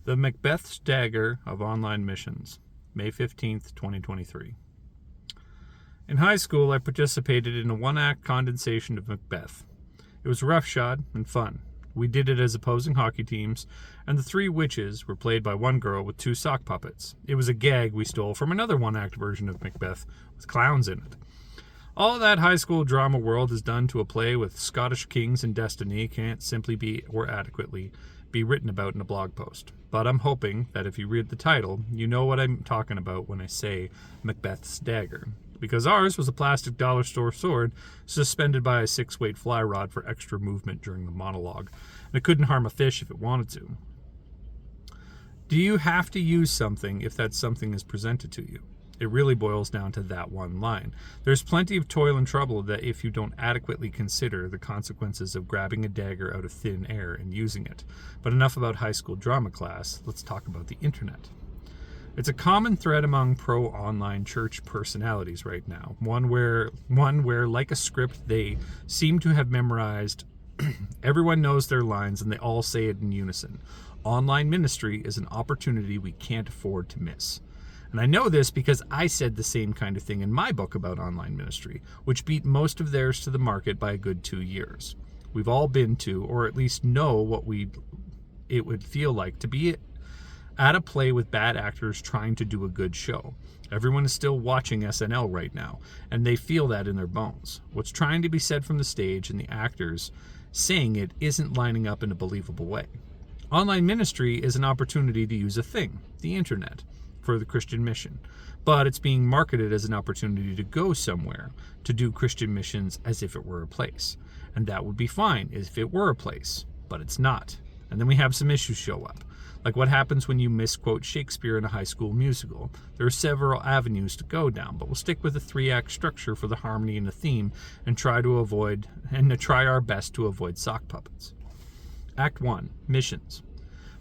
The Macbeth's Dagger of Online Missions, May 15th, 2023. In high school, I participated in a one-act condensation of Macbeth. It was roughshod and fun. We did it as opposing hockey teams, and the three witches were played by one girl with two sock puppets. It was a gag we stole from another one-act version of Macbeth with clowns in it. All that high school drama world is done to a play with Scottish kings and destiny can't simply be, or adequately, be written about in a blog post. But I'm hoping that if you read the title, you know what I'm talking about when I say Macbeth's Dagger. Because ours was a plastic dollar store sword suspended by a 6-weight fly rod for extra movement during the monologue. And it couldn't harm a fish if it wanted to. Do you have to use something if that something is presented to you? It really boils down to that one line. There's plenty of toil and trouble that if you don't adequately consider the consequences of grabbing a dagger out of thin air and using it. But enough about high school drama class. Let's talk about the internet. It's a common thread among pro-online church personalities right now. One where, like a script, they seem to have memorized. Everyone knows their lines and they all say it in unison. Online ministry is an opportunity we can't afford to miss. And I know this because I said the same kind of thing in my book about online ministry, which beat most of theirs to the market by a good 2 years. We've all been to, or at least know what it would feel like to be at a play with bad actors trying to do a good show. Everyone is still watching SNL right now, and they feel that in their bones. What's trying to be said from the stage and the actors saying it isn't lining up in a believable way. Online ministry is an opportunity to use a thing, the internet, for the Christian mission, but it's being marketed as an opportunity to go somewhere, to do Christian missions as if it were a place. And that would be fine if it were a place, but it's not. And then we have some issues show up, like what happens when you misquote Shakespeare in a high school musical. There are several avenues to go down, but we'll stick with a 3-act structure for the harmony and the theme and try our best to avoid sock puppets. Act 1, Missions.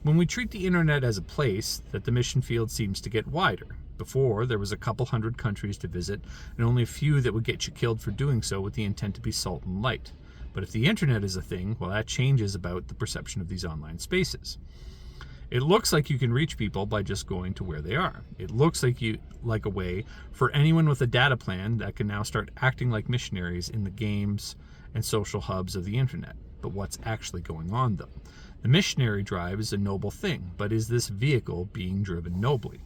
When we treat the internet as a place, that the mission field seems to get wider. Before, there was a couple hundred countries to visit, and only a few that would get you killed for doing so with the intent to be salt and light. But if the internet is a thing, well, that changes about the perception of these online spaces. It looks like you can reach people by just going to where they are. It looks like a way for anyone with a data plan that can now start acting like missionaries in the games and social hubs of the internet. But what's actually going on, though? The missionary drive is a noble thing, but is this vehicle being driven nobly?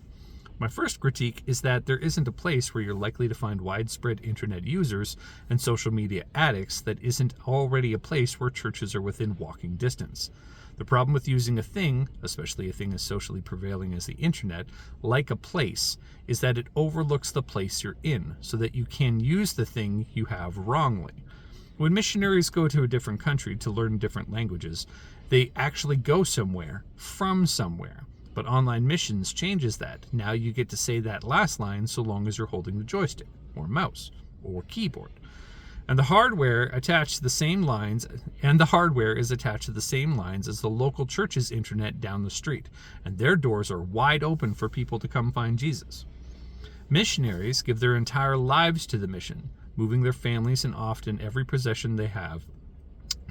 My first critique is that there isn't a place where you're likely to find widespread internet users and social media addicts that isn't already a place where churches are within walking distance. The problem with using a thing, especially a thing as socially prevailing as the internet, like a place, is that it overlooks the place you're in, so that you can use the thing you have wrongly. When missionaries go to a different country to learn different languages, they actually go somewhere, from somewhere. But online missions changes that. Now you get to say that last line so long as you're holding the joystick, or mouse, or keyboard. And the hardware is attached to the same lines as the local church's internet down the street, and their doors are wide open for people to come find Jesus. Missionaries give their entire lives to the mission, moving their families and often every possession they have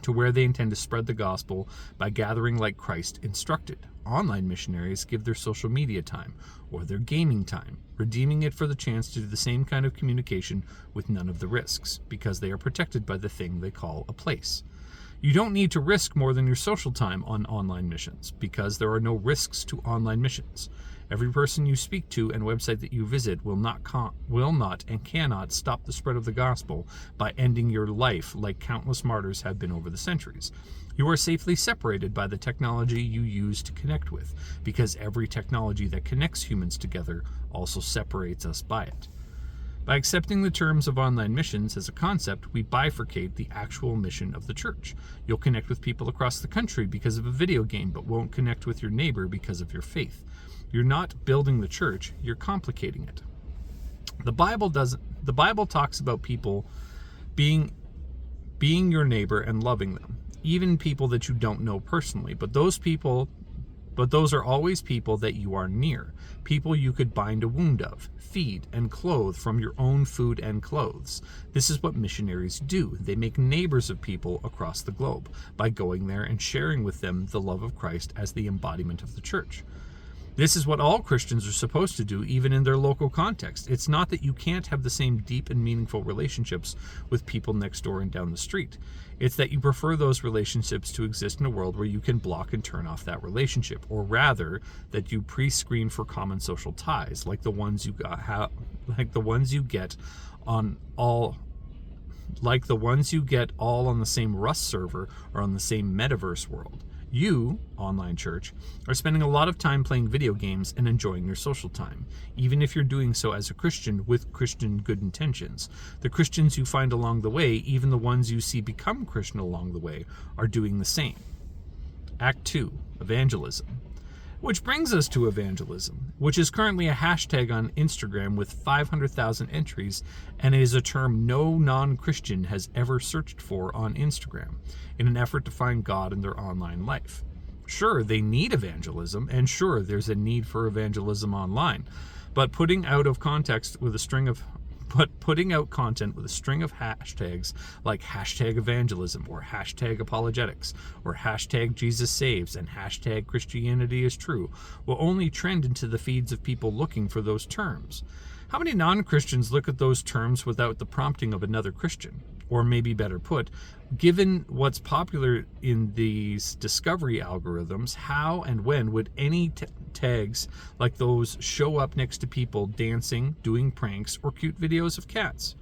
to where they intend to spread the gospel by gathering like Christ instructed. Online missionaries give their social media time or their gaming time, redeeming it for the chance to do the same kind of communication with none of the risks, because they are protected by the thing they call a place. You don't need to risk more than your social time on online missions, because there are no risks to online missions. Every person you speak to and website that you visit will not and cannot stop the spread of the gospel by ending your life like countless martyrs have been over the centuries. You are safely separated by the technology you use to connect with, because every technology that connects humans together also separates us by it. By accepting the terms of online missions as a concept, we bifurcate the actual mission of the church. You'll connect with people across the country because of a video game, but won't connect with your neighbor because of your faith. You're not building the church, you're complicating it. The Bible talks about people being your neighbor and loving them, even people that you don't know personally. But those people but those are always people that you are near, people you could bind a wound of, feed, and clothe from your own food and clothes. This is what missionaries do. They make neighbors of people across the globe by going there and sharing with them the love of Christ as the embodiment of the church. This is what all Christians are supposed to do, even in their local context. It's not that you can't have the same deep and meaningful relationships with people next door and down the street. It's that you prefer those relationships to exist in a world where you can block and turn off that relationship, or rather, that you pre-screen for common social ties, like the ones you get all on the same Rust server or on the same metaverse world. You, online church, are spending a lot of time playing video games and enjoying your social time, even if you're doing so as a Christian with Christian good intentions. The Christians you find along the way, even the ones you see become Christian along the way, are doing the same. Act 2, evangelism. Which brings us to evangelism, which is currently a hashtag on Instagram with 500,000 entries, and is a term no non-Christian has ever searched for on Instagram in an effort to find God in their online life. Sure, they need evangelism, and sure, there's a need for evangelism online, but putting out content with a string of hashtags like hashtag evangelism or hashtag apologetics or hashtag Jesus saves and hashtag Christianity is true will only trend into the feeds of people looking for those terms. How many non-Christians look at those terms without the prompting of another Christian? Or maybe better put, given what's popular in these discovery algorithms, how and when would any tags like those show up next to people dancing, doing pranks, or cute videos of cats?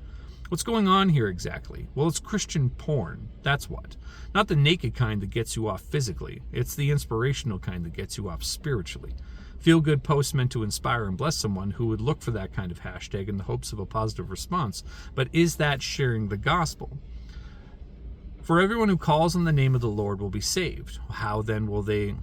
What's going on here exactly? Well, it's Christian porn, that's what. Not the naked kind that gets you off physically, it's the inspirational kind that gets you off spiritually. Feel-good posts meant to inspire and bless someone who would look for that kind of hashtag in the hopes of a positive response. But is that sharing the gospel? For everyone who calls on the name of the Lord will be saved. How then will they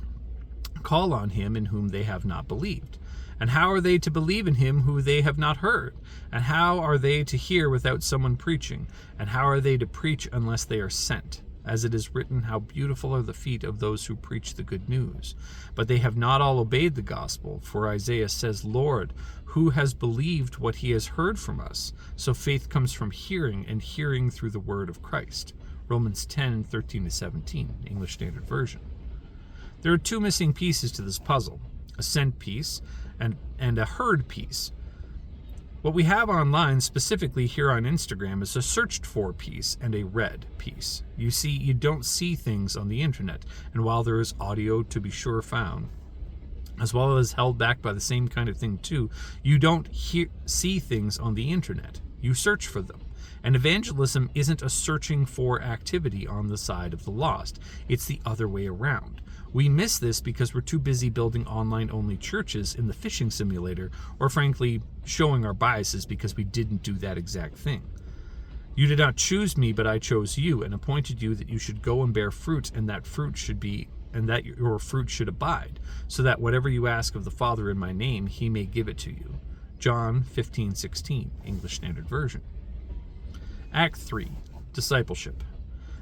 call on him in whom they have not believed? And how are they to believe in him who they have not heard? And how are they to hear without someone preaching? And how are they to preach unless they are sent? As it is written, how beautiful are the feet of those who preach the good news. But they have not all obeyed the gospel. For Isaiah says, Lord, who has believed what he has heard from us? So faith comes from hearing, and hearing through the word of Christ. Romans 10:13-17, English Standard Version. There are two missing pieces to this puzzle, a sent piece and a heard piece. What we have online, specifically here on Instagram, is a searched for piece and a read piece. You see, you don't see things on the internet, and while there is audio to be sure found, as well as held back by the same kind of thing too, you don't see things on the internet. You search for them. And evangelism isn't a searching for activity on the side of the lost. It's the other way around. We miss this because we're too busy building online-only churches in the fishing simulator, or frankly, showing our biases because we didn't do that exact thing. You did not choose me, but I chose you, and appointed you that you should go and bear fruit, and that your fruit should abide, so that whatever you ask of the Father in my name, he may give it to you. John 15:16, English Standard Version. Act 3, discipleship.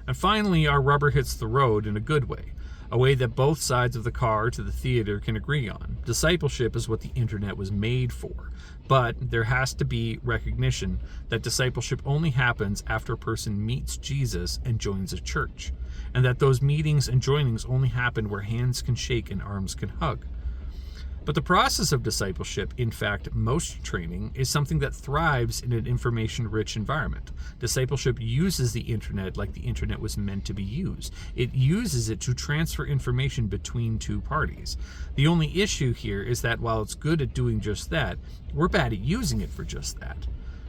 And finally, our rubber hits the road in a good way. A way that both sides of the car to the theater can agree on. Discipleship is what the internet was made for, but there has to be recognition that discipleship only happens after a person meets Jesus and joins a church, and that those meetings and joinings only happen where hands can shake and arms can hug. But the process of discipleship, in fact, most training, is something that thrives in an information-rich environment. Discipleship uses the internet like the internet was meant to be used. It uses it to transfer information between two parties. The only issue here is that while it's good at doing just that, we're bad at using it for just that.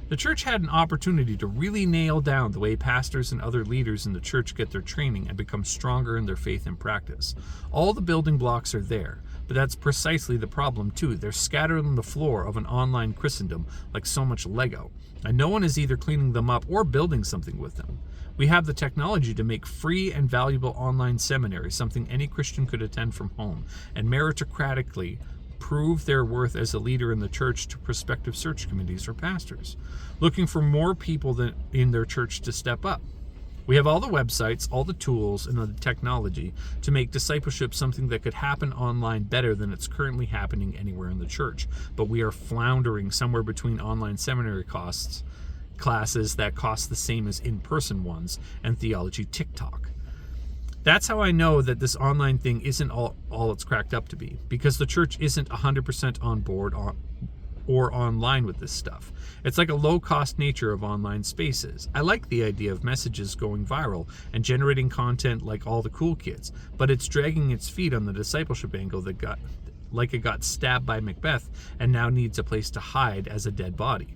The church had an opportunity to really nail down the way pastors and other leaders in the church get their training and become stronger in their faith and practice. All the building blocks are there, but that's precisely the problem too. They're scattered on the floor of an online Christendom like so much Lego, and no one is either cleaning them up or building something with them. We have the technology to make free and valuable online seminary something any Christian could attend from home, and meritocratically prove their worth as a leader in the church to prospective search committees or pastors, looking for more people in their church to step up. We have all the websites, all the tools, and the technology to make discipleship something that could happen online better than it's currently happening anywhere in the church. But we are floundering somewhere between online seminary classes that cost the same as in-person ones, and theology TikTok. That's how I know that this online thing isn't all it's cracked up to be, because the church isn't 100% on board or online with this stuff. It's like a low-cost nature of online spaces. I like the idea of messages going viral and generating content like all the cool kids, but it's dragging its feet on the discipleship angle that it got stabbed by Macbeth and now needs a place to hide as a dead body.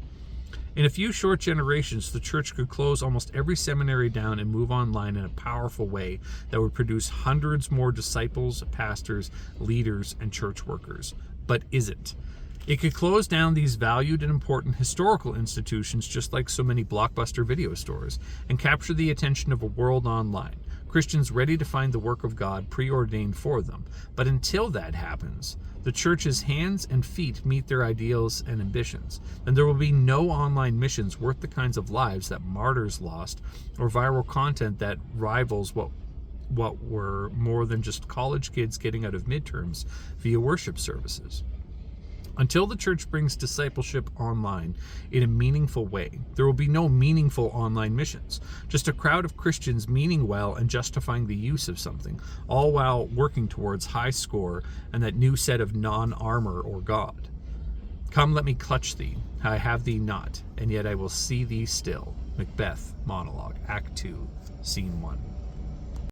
In a few short generations, the church could close almost every seminary down and move online in a powerful way that would produce hundreds more disciples, pastors, leaders, and church workers. But isn't. It could close down these valued and important historical institutions just like so many blockbuster video stores and capture the attention of a world online, Christians ready to find the work of God preordained for them. But until that happens, the church's hands and feet meet their ideals and ambitions, then there will be no online missions worth the kinds of lives that martyrs lost or viral content that rivals what were more than just college kids getting out of midterms via worship services. Until the church brings discipleship online in a meaningful way, there will be no meaningful online missions, just a crowd of Christians meaning well and justifying the use of something, all while working towards high score and that new set of non-armor or God. Come, let me clutch thee, I have thee not, and yet I will see thee still. Macbeth, monologue, Act 2, Scene 1.